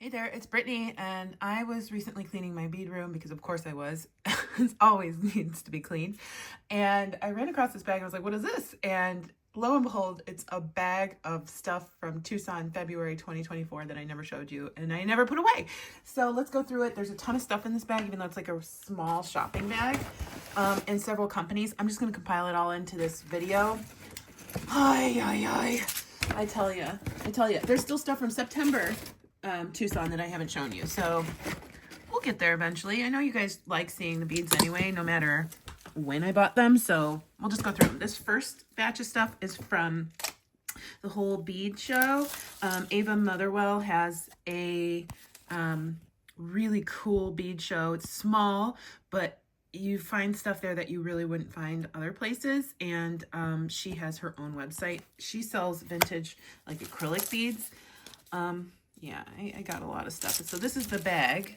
Hey there, it's Brittany, and I was recently cleaning my bead room because, of course, I was. It always needs to be cleaned. And I ran across this bag. And I was like, "What is this?" And lo and behold, it's a bag of stuff from Tucson, February 2024 that I never showed you and I never put away. So let's go through it. There's a ton of stuff in this bag, even though it's like a small shopping bag, in several companies. I'm just going to compile it all into this video. I tell you, there's still stuff from September. Tucson that I haven't shown you, so we'll get there eventually. I know you guys like seeing the beads anyway, no matter when I bought them, so we'll just go through them. This first batch of stuff is from the whole bead show. Ava Motherwell has a really cool bead show. It's small, but you find stuff there that you really wouldn't find other places, and she has her own website. She sells vintage, like acrylic beads. Yeah, I got a lot of stuff. So this is the bag,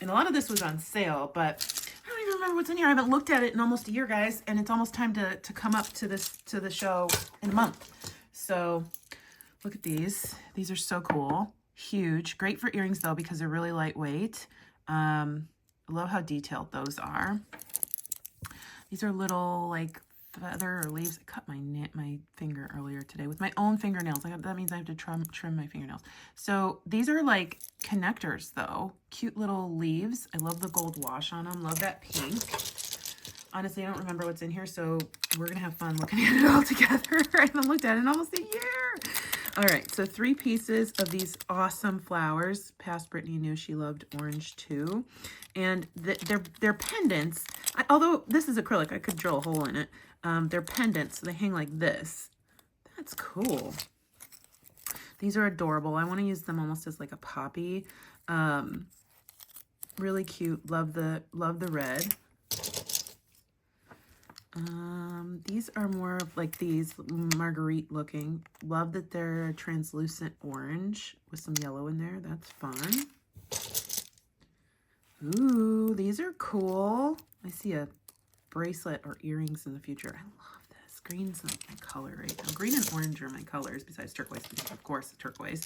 and a lot of this was on sale, but I don't even remember what's in here. I haven't looked at it in almost a year, guys, and it's almost time to come up to the show in a month. So look at these. These are so cool. Huge. Great for earrings, though, because they're really lightweight. I love how detailed those are. These are little, like, feather or leaves. I cut my finger earlier today with my own fingernails. That means I have to trim my fingernails. So these are like connectors, though. Cute little leaves. I love the gold wash on them. Love that pink. Honestly, I don't remember what's in here, so we're gonna have fun looking at it all together. I haven't looked at it in almost a year. All right, so 3 pieces of these awesome flowers. Past Brittany knew she loved orange too. And they're pendants. Although this is acrylic, I could drill a hole in it. They're pendants, so they hang like this. That's cool. These are adorable. I want to use them almost as like a poppy. Really cute. Love the red. These are more of like these marguerite looking. Love that they're translucent orange with some yellow in there. That's fun. Ooh, these are cool. I see a bracelet or earrings in the future. I love this. Green's like my color right now. Green and orange are my colors besides turquoise, because of course turquoise.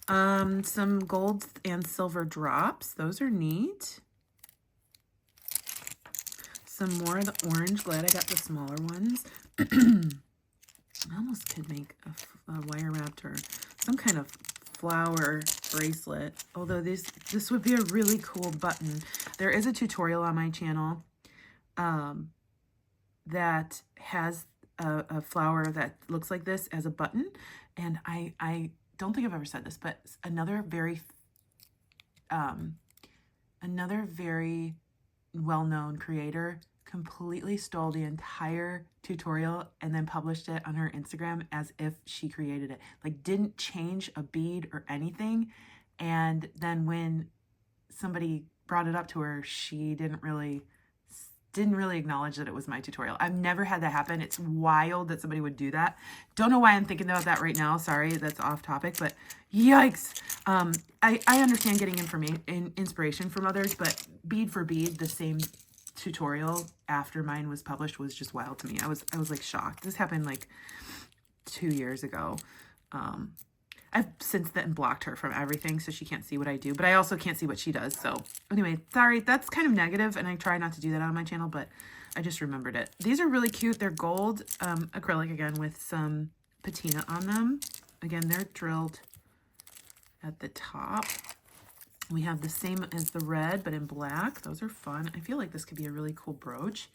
Some gold and silver drops. Those are neat. Some more of the orange. Glad I got the smaller ones. I almost could make a wire wrapped or some kind of flower bracelet. Although this would be a really cool button. There is a tutorial on my channel that has a flower that looks like this as a button. And I don't think I've ever said this, but another very well-known creator completely stole the entire tutorial and then published it on her Instagram as if she created it. Like, didn't change a bead or anything. And then when somebody brought it up to her, she didn't really acknowledge that it was my tutorial. I've never had that happen. It's wild that somebody would do that. Don't know why I'm thinking about that right now. Sorry, that's off topic, but yikes. I understand getting inspiration from others, but bead for bead, the same tutorial after mine was published was just wild to me. I was like shocked. This happened like 2 years ago. I've since then blocked her from everything, so she can't see what I do, but I also can't see what she does. So anyway, sorry, that's kind of negative, and I try not to do that on my channel, but I just remembered it. These are really cute. They're gold acrylic, again, with some patina on them. Again, they're drilled at the top. We have the same as the red, but in black. Those are fun. I feel like this could be a really cool brooch.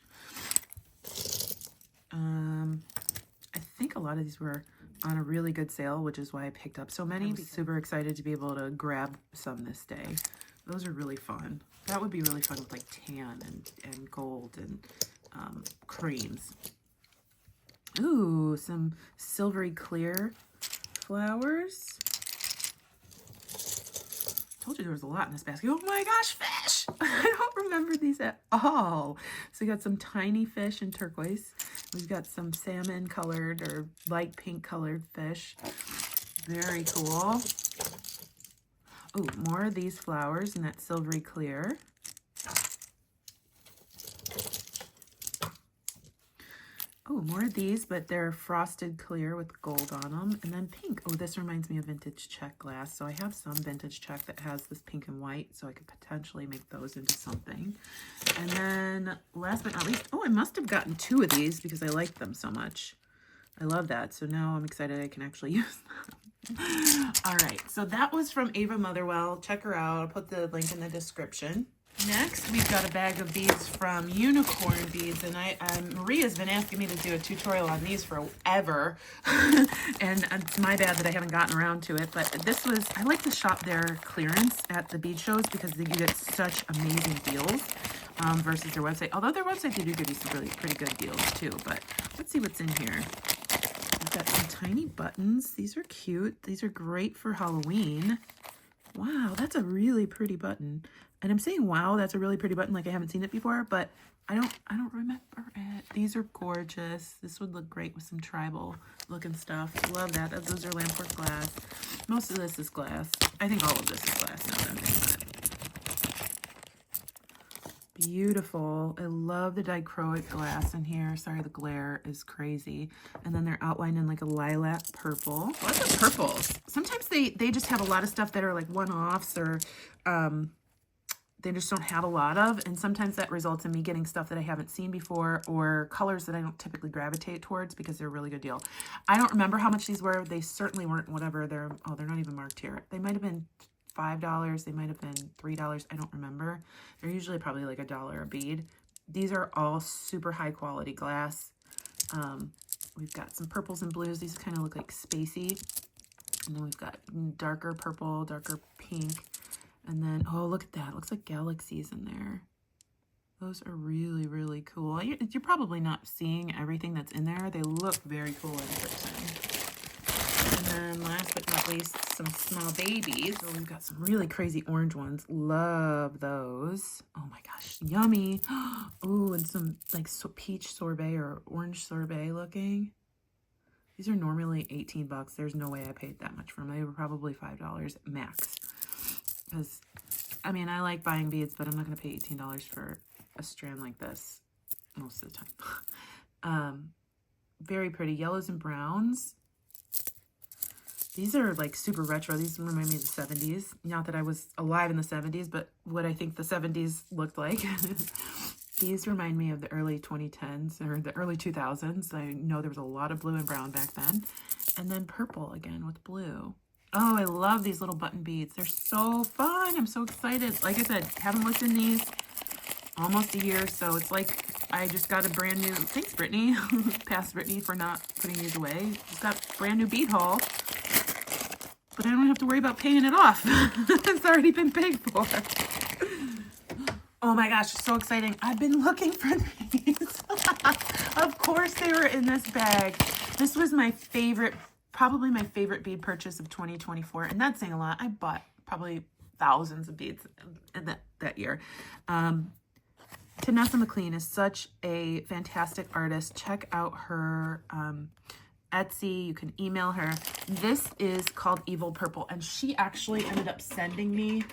I think a lot of these were on a really good sale, which is why I picked up so many. I'm super excited to be able to grab some this day. Those are really fun. That would be really fun with like tan and gold and creams. Ooh, some silvery clear flowers. Told you there was a lot in this basket. Oh my gosh, fish! I don't remember these at all. So we got some tiny fish in turquoise. We've got some salmon colored or light pink colored fish. Very cool. Oh, more of these flowers in that silvery clear. Oh, more of these, but they're frosted clear with gold on them. And then pink. Oh, this reminds me of vintage check glass. So I have some vintage check that has this pink and white, so I could potentially make those into something. And then last but not least, oh, I must have gotten 2 of these because I like them so much. I love that. So now I'm excited I can actually use them. All right, so that was from Ava Motherwell. Check her out. I'll put the link in the description. Next, we've got a bag of beads from Unicorn Beads, and Maria's been asking me to do a tutorial on these forever, and it's my bad that I haven't gotten around to it, but this was, I like to shop their clearance at the bead shows because you get such amazing deals versus their website, although their website, they do give you some really pretty good deals too, but let's see what's in here. We've got some tiny buttons. These are cute. These are great for Halloween. Wow, that's a really pretty button. And I'm saying, wow, that's a really pretty button, like I haven't seen it before, but I don't remember it. These are gorgeous. This would look great with some tribal looking stuff. Love that. Those are lampwork glass. Most of this is glass. I think all of this is glass now that I'm thinking about it. Beautiful. I love the dichroic glass in here. Sorry, the glare is crazy. And then they're outlined in like a lilac purple. Lots of purples. Sometimes they just have a lot of stuff that are like one-offs or they just don't have a lot of, and sometimes that results in me getting stuff that I haven't seen before or colors that I don't typically gravitate towards because they're a really good deal. I don't remember how much these were. They certainly weren't whatever. They're not even marked here. They might have been $5. They might have been $3. I don't remember. They're usually probably like $1 a bead. These are all super high quality glass. We've got some purples and blues. These kind of look like spacey. And then we've got darker purple, darker pink. And then, oh, look at that. It looks like galaxies in there. Those are really, really cool. You're probably not seeing everything that's in there. They look very cool in person. And then last but not least, some small babies. So we've got some really crazy orange ones. Love those. Oh my gosh, yummy. Oh, and some like peach sorbet or orange sorbet looking. These are normally 18 bucks. There's no way I paid that much for them. They were probably $5 max. Because, I mean, I like buying beads, but I'm not going to pay $18 for a strand like this most of the time. Very pretty. Yellows and browns. These are like super retro. These remind me of the 70s. Not that I was alive in the 70s, but what I think the 70s looked like. These remind me of the early 2010s or the early 2000s. I know there was a lot of blue and brown back then. And then purple again with blue. Oh, I love these little button beads. They're so fun. I'm so excited. Like I said, haven't looked in these almost a year, so it's like I just got a brand new, thanks Brittany, past Brittany for not putting these away. Just got a brand new bead haul, but I don't have to worry about paying it off. It's already been paid for. Oh my gosh, so exciting. I've been looking for these. Of course they were in this bag. This was my favorite, probably my favorite bead purchase of 2024. And that's saying a lot. I bought probably thousands of beads in that year. Tessa McLean is such a fantastic artist. Check out her Etsy. You can email her. This is called Evil Purple. And she actually ended up sending me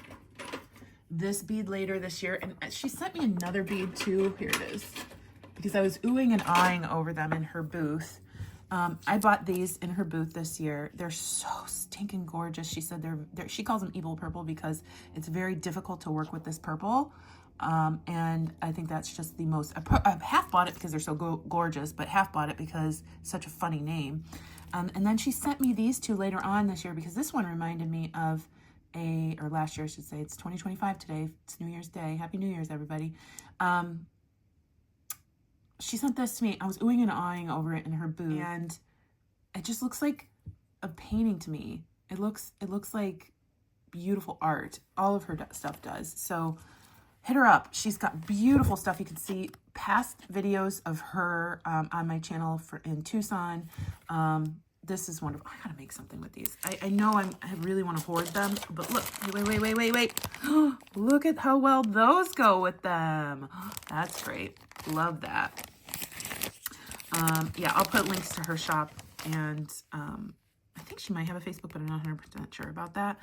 this bead later this year. And she sent me another bead too. Here it is. Because I was oohing and eyeing over them in her booth. I bought these in her booth this year. They're so stinking gorgeous. She said she calls them Evil Purple because it's very difficult to work with this purple. And I think that's just the most, I half bought it because they're so gorgeous, but half bought it because it's such a funny name. And then she sent me these two later on this year because this one reminded me of or last year I should say, it's 2025 today. It's New Year's Day. Happy New Year's, everybody. She sent this to me. I was oohing and eyeing over it in her booth, and it just looks like a painting to me. It looks like beautiful art. All of her stuff does. So hit her up. She's got beautiful stuff. You can see past videos of her on my channel in Tucson. This is wonderful. I gotta make something with these. I know I really want to hoard them, but look, wait. Look at how well those go with them. That's great. Love that. Yeah, I'll put links to her shop, and I think she might have a Facebook, but I'm not 100% sure about that,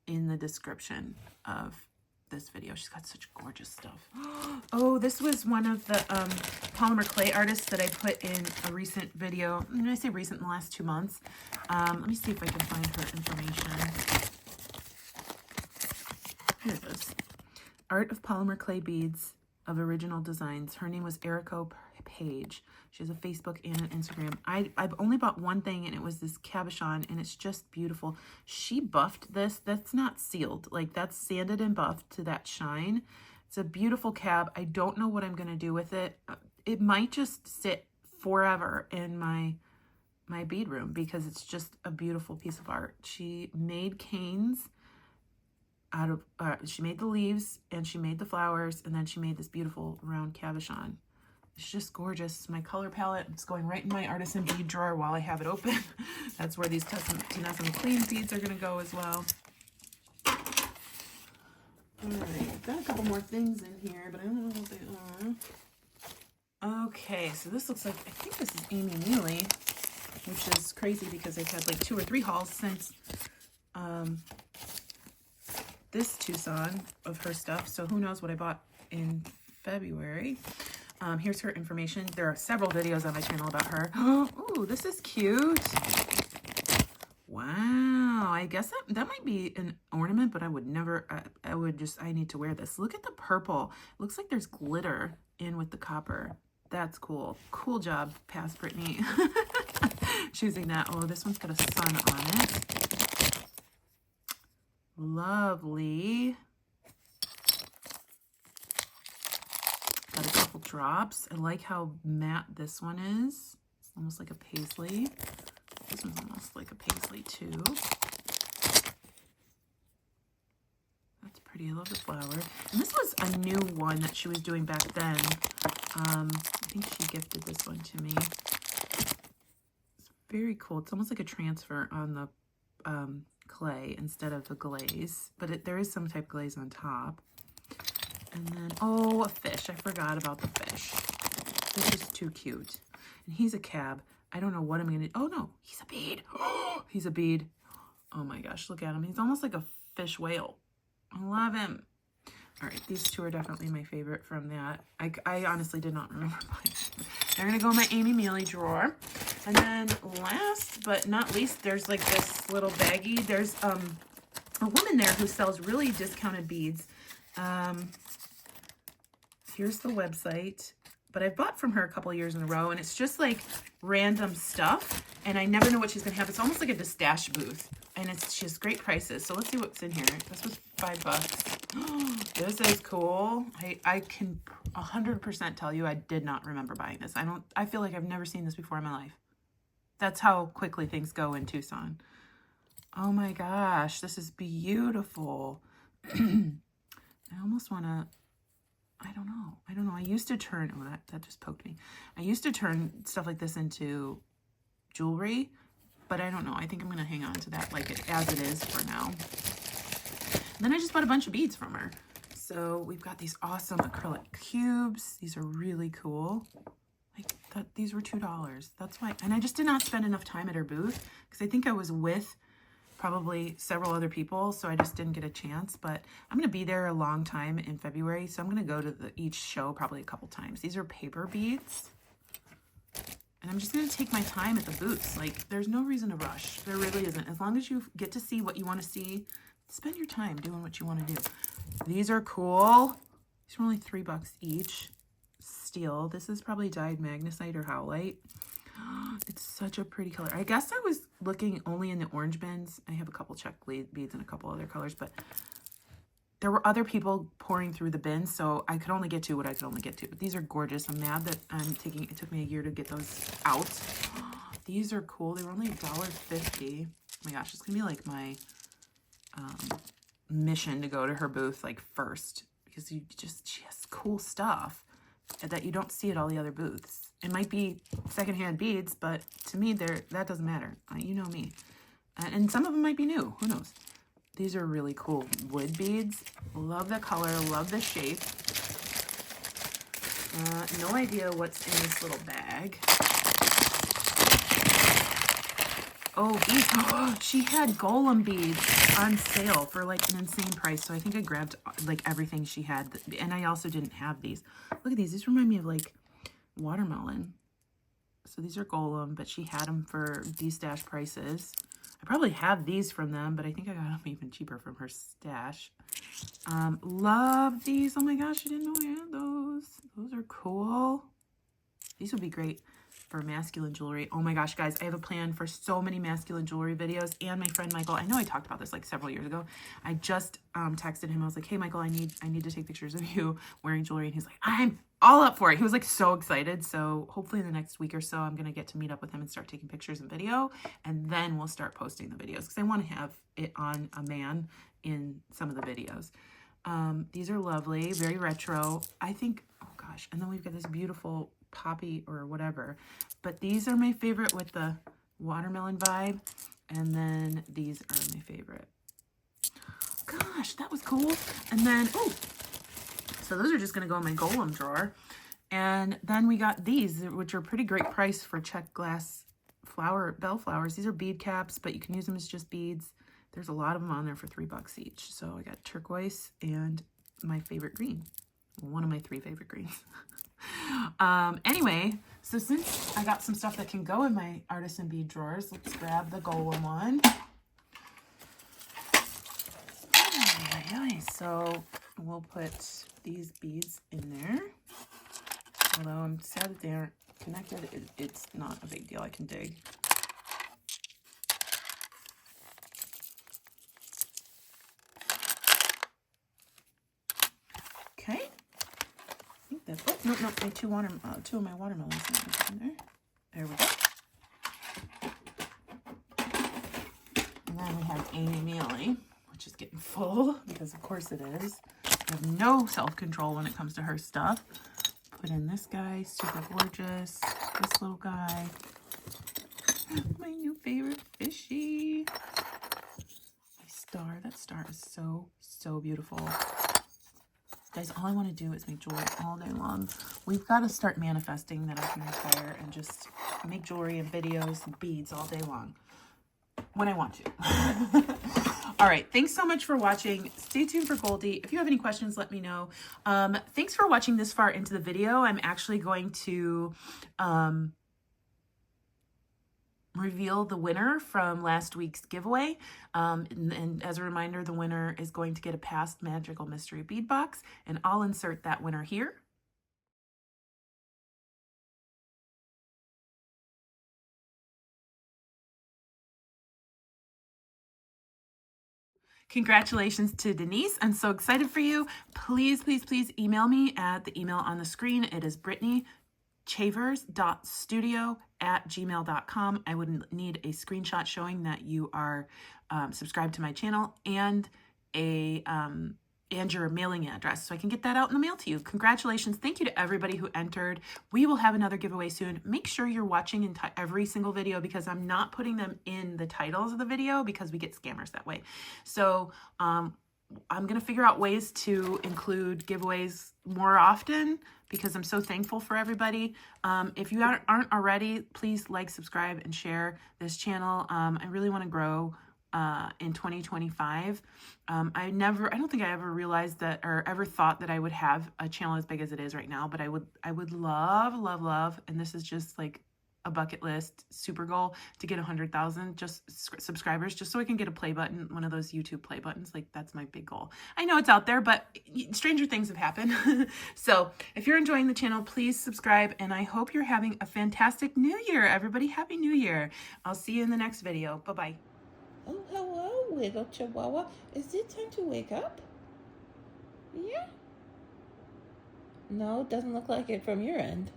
in the description of this video. She's got such gorgeous stuff. Oh, this was one of the Polymer Clay artists that I put in a recent video. When I say recent, in the last 2 months. Let me see if I can find her information. Here it is. Art of Polymer Clay Beads of Original Designs. Her name was Erico Page. She has a Facebook and an Instagram. I've only bought one thing, and it was this cabochon, and it's just beautiful. She buffed this. That's not sealed. Like, that's sanded and buffed to that shine. It's a beautiful cab. I don't know what I'm going to do with it. It might just sit forever in my bead room because it's just a beautiful piece of art. She made canes out of, she made the leaves, and she made the flowers, and then she made this beautiful round cabochon. It's just gorgeous. My color palette, it's going right in my artisan bead drawer while I have it open. That's where these Tessa McLean beads are going to go as well. All right, I've got a couple more things in here, but I don't know what they are. Okay, so this looks like, I think this is Amy Mealy, which is crazy because I've had like 2 or 3 hauls since this Tucson of her stuff. So who knows what I bought in February. Here's her information. There are several videos on my channel about her. Oh, this is cute. Wow. I guess that might be an ornament, but I would never, I need to wear this. Look at the purple. It looks like there's glitter in with the copper. That's cool. Cool job, Past Brittany. Choosing that. Oh, this one's got a sun on it. Lovely. Got a couple drops. I like how matte this one is. It's almost like a paisley. This one's almost like a paisley too. That's pretty. I love the flower. And this was a new one that she was doing back then. I think she gifted this one to me. It's very cool. It's almost like a transfer on the clay instead of the glaze, but there is some type of glaze on top. And then, oh, a fish. I forgot about the fish. This is too cute. And he's a cab. I don't know what I'm going to... Oh, no. He's a bead. Oh, he's a bead. Oh, my gosh. Look at him. He's almost like a fish whale. I love him. All right. These two are definitely my favorite from that. I honestly did not remember buying them. They're going to go in my Amy Mealy drawer. And then last but not least, there's like this little baggie. There's a woman there who sells really discounted beads. Here's the website, but I've bought from her a couple years in a row, and it's just like random stuff, and I never know what she's gonna have. It's almost like a stash booth, and she has great prices. So let's see what's in here. This was $5. This is cool. I can 100% tell you I did not remember buying this. I feel like I've never seen this before in my life. That's how quickly things go in Tucson. Oh my gosh, this is beautiful. I almost want to, I don't know. I used to turn, oh, that just poked me. I used to turn stuff like this into jewelry, but I don't know. I think I'm going to hang on to that like as it is for now. And then I just bought a bunch of beads from her. So we've got these awesome acrylic cubes. These are really cool. These were $2. That's why, and I just did not spend enough time at her booth because I think I was with probably several other people, so I just didn't get a chance. But I'm going to be there a long time in February, so I'm going to go to each show probably a couple times. These are paper beads, and I'm just going to take my time at the booths. Like, there's no reason to rush. There really isn't. As long as you get to see what you want to see, spend your time doing what you want to do. These are cool. These are only $3 each. Steel. This is probably dyed magnesite or howlite. It's such a pretty color. I guess I was looking only in the orange bins. I have a couple check beads and a couple other colors, but there were other people pouring through the bins, so I could only get to what I could only get to. But these are gorgeous. I'm mad that it took me a year to get those out. These are cool. They were only $1.50. Oh my gosh, it's gonna be like my mission to go to her booth like first, because she has cool stuff that you don't see at all the other booths. It might be secondhand beads, but to me, that doesn't matter. You know me. And some of them might be new. Who knows? These are really cool wood beads. Love the color. Love the shape. No idea what's in this little bag. Oh, beads. Oh, she had golem beads on sale for like an insane price. So I think I grabbed like everything she had. And I also didn't have these. Look at these. These remind me of like watermelon. So these are golem, but she had them for D-stash prices. I probably have these from them, but I think I got them even cheaper from her stash. Love these. Oh my gosh, I didn't know I had those. Those are cool. These would be great for masculine jewelry. Oh my gosh, guys, I have a plan for so many masculine jewelry videos. And my friend Michael, I know I talked about this like several years ago. I just texted him. I was like, hey, Michael, I need to take pictures of you wearing jewelry. And he's like, I'm all up for it. He was like so excited. So hopefully in the next week or so, I'm going to get to meet up with him and start taking pictures and video. And then we'll start posting the videos because I want to have it on a man in some of the videos. These are lovely, very retro. I think, oh gosh, and then we've got this beautiful poppy or whatever, but these are my favorite with the watermelon vibe, and then these are my favorite. Gosh, that was cool. And then, oh, so those are just going to go in my golem drawer. And then we got these, which are pretty great price for check glass flower bell flowers. These are bead caps, but you can use them as just beads. There's a lot of them on there for $3 each. So I got turquoise and my favorite green. One of my 3 favorite greens. Anyway, so since I got some stuff that can go in my artisan bead drawers, let's grab the golem one. So we'll put these beads in there. Although I'm sad that they aren't connected, it's not a big deal. I can dig. Okay. I think that's, oh, no, my two of my watermelons in there. There we go. And then we have Amy Mealy, which is getting full because of course it is. I have no self-control when it comes to her stuff. Put in this guy, super gorgeous. This little guy. My new favorite Fishy Star. That star is so, so beautiful. Guys, all I want to do is make jewelry all day long. We've got to start manifesting that I can retire and just make jewelry and videos and beads all day long. When I want to. All right. Thanks so much for watching. Stay tuned for Goldie. If you have any questions, let me know. Thanks for watching this far into the video. I'm actually going to reveal the winner from last week's giveaway. And as a reminder, the winner is going to get a past magical mystery bead box, and I'll insert that winner here. Congratulations to Denise. I'm so excited for you. Please, please, please email me at the email on the screen. It is brittanychavers.studio@gmail.com. I would need a screenshot showing that you are subscribed to my channel and and your mailing address so I can get that out in the mail to you. Congratulations. Thank you to everybody who entered. We will have another giveaway soon. Make sure you're watching every single video because I'm not putting them in the titles of the video because we get scammers that way. So I'm going to figure out ways to include giveaways more often because I'm so thankful for everybody. If you aren't already, please like, subscribe, and share this channel. I really want to grow in 2025. I don't think I ever realized that or ever thought that I would have a channel as big as it is right now, but I would love, and this is just like a bucket list super goal, to get 100,000 subscribers just so I can get a play button, one of those YouTube play buttons. Like, that's my big goal. I know it's out there, but stranger things have happened. So if you're enjoying the channel, please subscribe, and I hope you're having a fantastic new year. Everybody, happy new year. I'll see you in the next video. Bye-bye. Oh, hello, little Chihuahua. Is it time to wake up? Yeah? No, it doesn't look like it from your end.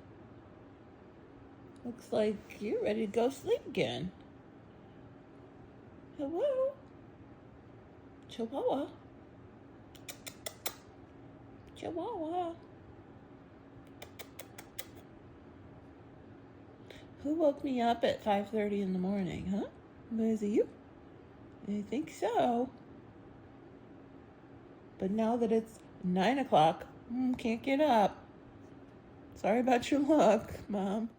Looks like you're ready to go sleep again. Hello? Chihuahua? Chihuahua? Who woke me up at 5:30 in the morning, huh? Was it you? I think so. But now that it's 9 o'clock, can't get up. Sorry about your luck, Mom.